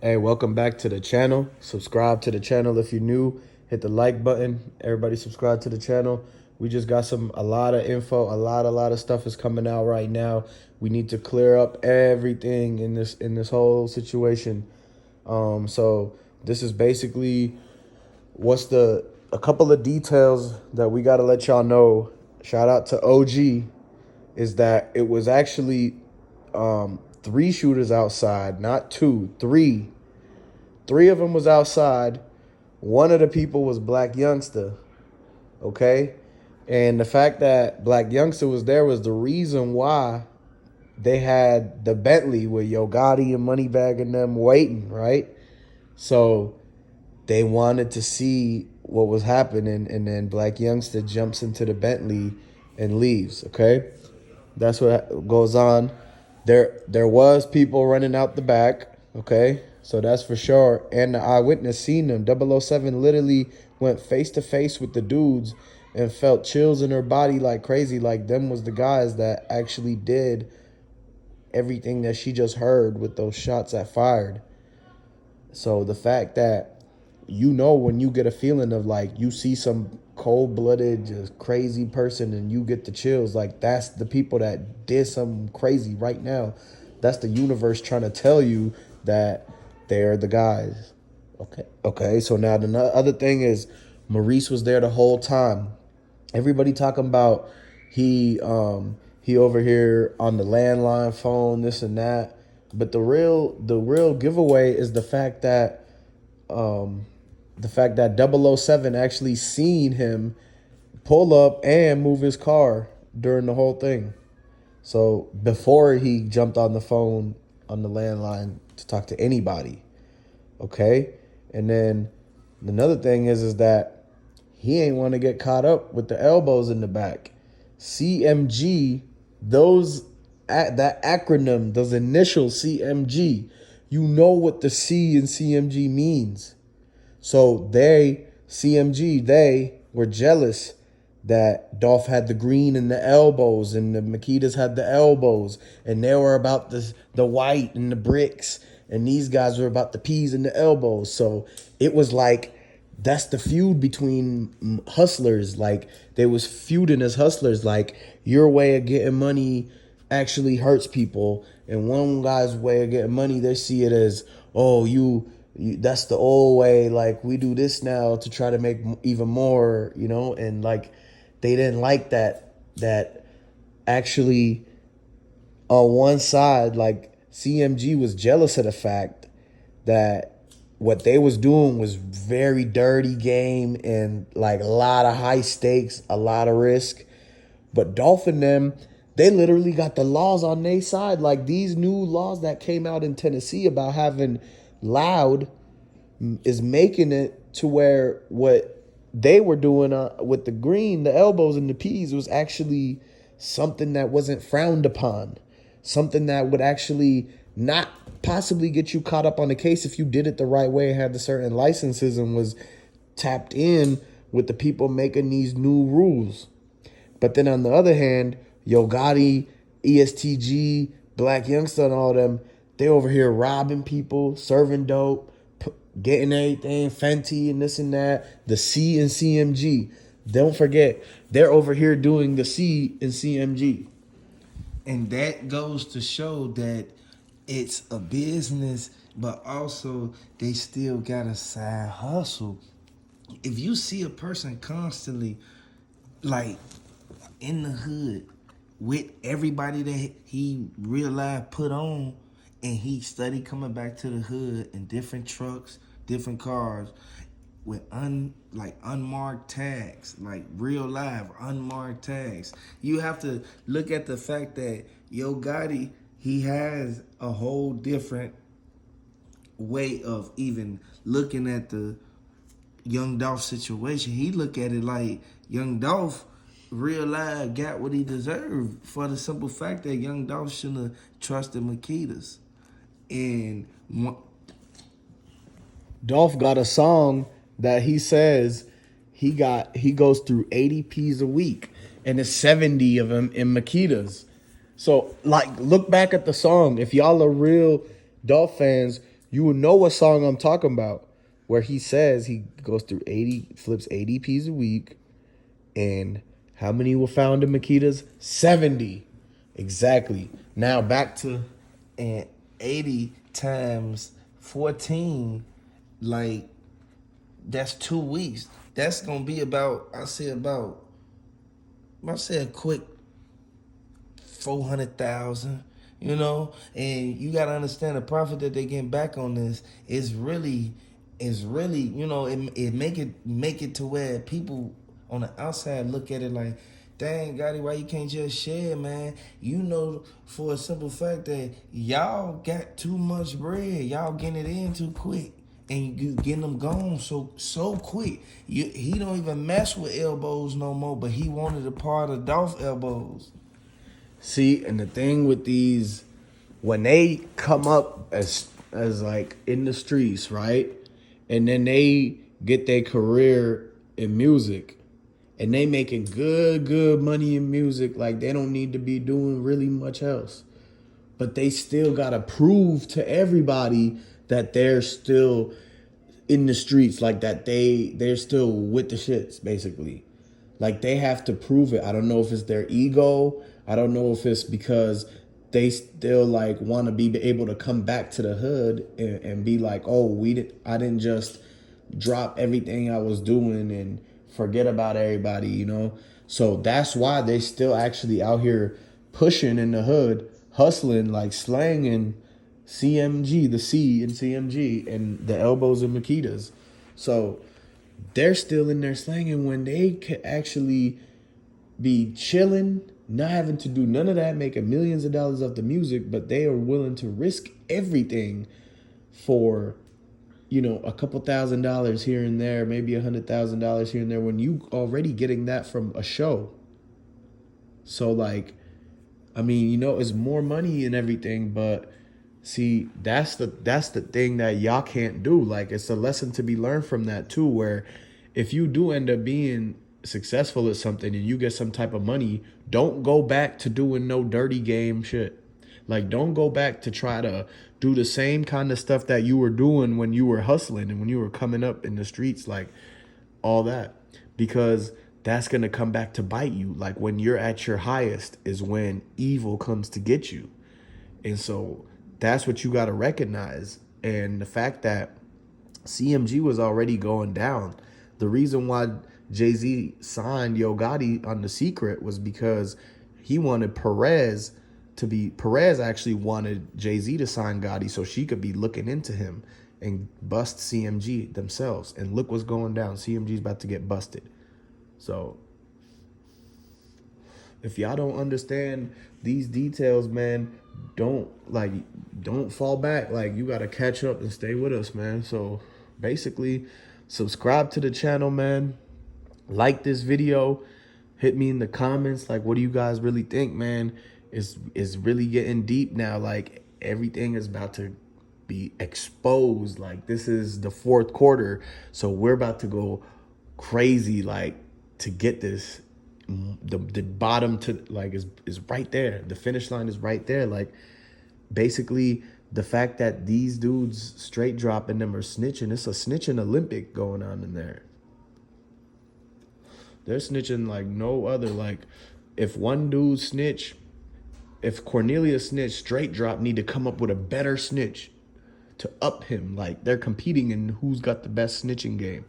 Hey, welcome back to the channel. Subscribe to the channel if you're new. Hit the like button. Everybody subscribe to the channel. We just got a lot of info. A lot of stuff is coming out right now. We need to clear up everything in this whole situation. So this is basically a couple of details that we got to let y'all know. Shout out to OG. Is that it was actually three shooters outside, not two, three. Three of them was outside. One of the people was Blac Youngsta, okay? And the fact that Blac Youngsta was there was the reason why they had the Bentley with Yo Gotti and Moneybagg and them waiting, right? So they wanted to see what was happening, and then Blac Youngsta jumps into the Bentley and leaves, okay? That's what goes on. There was people running out the back, okay? So that's for sure. And the eyewitness seen them. 007 literally went face to face with the dudes and felt chills in her body like crazy. Like them was the guys that actually did everything that she just heard with those shots that fired. So the fact that when you get a feeling of like you see some cold-blooded, just crazy person and you get the chills, like that's the people that did something crazy right now. That's the universe trying to tell you that they're the guys. Okay. So now the other thing is Maurice was there the whole time. Everybody talking about he over here on the landline phone, this and that. But the real giveaway is the fact that 007 actually seen him pull up and move his car during the whole thing. So before he jumped on the phone on the landline to talk to anybody, okay? And then another thing is that he ain't want to get caught up with the elbows in the back. CMG, that acronym, those initials CMG, you know what the C in CMG means. So they were jealous that Dolph had the green and the elbows and the Makedas had the elbows, and they were about the white and the bricks, and these guys were about the P's and the elbows. So it was like that's the feud between hustlers. Like they was feuding as hustlers. Like your way of getting money actually hurts people, and one guy's way of getting money, they see it as, oh, you that's the old way, like we do this now to try to make even more, and like they didn't like that actually on one side, like CMG was jealous of the fact that what they was doing was very dirty game and like a lot of high stakes, a lot of risk. But Dolph and them, they literally got the laws on their side. Like these new laws that came out in Tennessee about having loud is making it to where what they were doing with the green, the elbows and the P's was actually something that wasn't frowned upon. Something that would actually not possibly get you caught up on the case if you did it the right way, had the certain licenses and was tapped in with the people making these new rules. But then on the other hand, Yo Gotti, ESTG, Blac Youngsta and all them, they over here robbing people, serving dope, getting everything, Fenty and this and that, the C and CMG. Don't forget, they're over here doing the C and CMG. And that goes to show that it's a business, but also they still got a side hustle. If you see a person constantly, like, in the hood with everybody that he real life put on, and he study coming back to the hood in different trucks, different cars, with unmarked tags, like real live unmarked tags. You have to look at the fact that Yo Gotti, he has a whole different way of even looking at the Young Dolph situation. He look at it like Young Dolph real life got what he deserved for the simple fact that Young Dolph shouldn't have trusted Makedas. And Dolph got a song that he says he goes through 80 P's a week, and there's 70 of them in Makedas. So like look back at the song. If y'all are real Dolph fans, You will know what song I'm talking about. Where he says he goes through 80, flips 80 P's a week, and how many were found in Makedas? 70. Exactly. Now back to And 80 times 14, like, that's 2 weeks. That's gonna be about, I say a quick 400,000, you know. And you gotta understand the profit that they getting back on this is really, you know, it make it to where people on the outside look at it like, dang, Gotti, why you can't just share, man? You know, for a simple fact that y'all got too much bread, y'all getting it in too quick. And you getting them gone so quick. He don't even mess with elbows no more, but he wanted a part of Dolph elbows. See, and the thing with these, when they come up as like in the streets, right? And then they get their career in music, and they making good money in music, like they don't need to be doing really much else. But they still gotta prove to everybody that they're still in the streets, like that they're still with the shits, basically. Like they have to prove it. I don't know if it's their ego. I don't know if it's because they still like want to be able to come back to the hood and be like, oh, I didn't just drop everything I was doing and forget about everybody, you know? So that's why they still actually out here pushing in the hood, hustling, like slanging CMG, the C in CMG, and the elbows in Makedas. So they're still in there slanging when they could actually be chilling, not having to do none of that, making millions of dollars off the music, but they are willing to risk everything for, you know, a couple $1,000s here and there, maybe $100,000 here and there when you already getting that from a show. So like, I mean, you know, it's more money and everything, but see, that's the thing that y'all can't do. Like, it's a lesson to be learned from that too, where if you do end up being successful at something and you get some type of money, don't go back to doing no dirty game shit. Like, don't go back to try to do the same kind of stuff that you were doing when you were hustling and when you were coming up in the streets, like all that, because that's going to come back to bite you. Like, when you're at your highest is when evil comes to get you. And so that's what you got to recognize. And the fact that CMG was already going down, the reason why Jay-Z signed Yo Gotti on The Secret was because he wanted Perez actually wanted Jay-Z to sign Gotti so she could be looking into him and bust CMG themselves. And look what's going down. CMG's about to get busted. So if y'all don't understand these details, man, don't fall back. Like, you gotta catch up and stay with us, man. So basically, subscribe to the channel, man. Like this video. Hit me in the comments. Like, what do you guys really think, man? It's really getting deep now. Like, everything is about to be exposed. Like, this is the fourth quarter, so we're about to go crazy, like, to get this. The bottom to like is right there. The finish line is right there. Like, basically, the fact that these dudes straight dropping them are snitching, it's a snitching Olympic going on in there. They're snitching like no other. Like, if one dude snitch, if Cornelius snitch, straight drop need to come up with a better snitch to up him. Like, they're competing in who's got the best snitching game.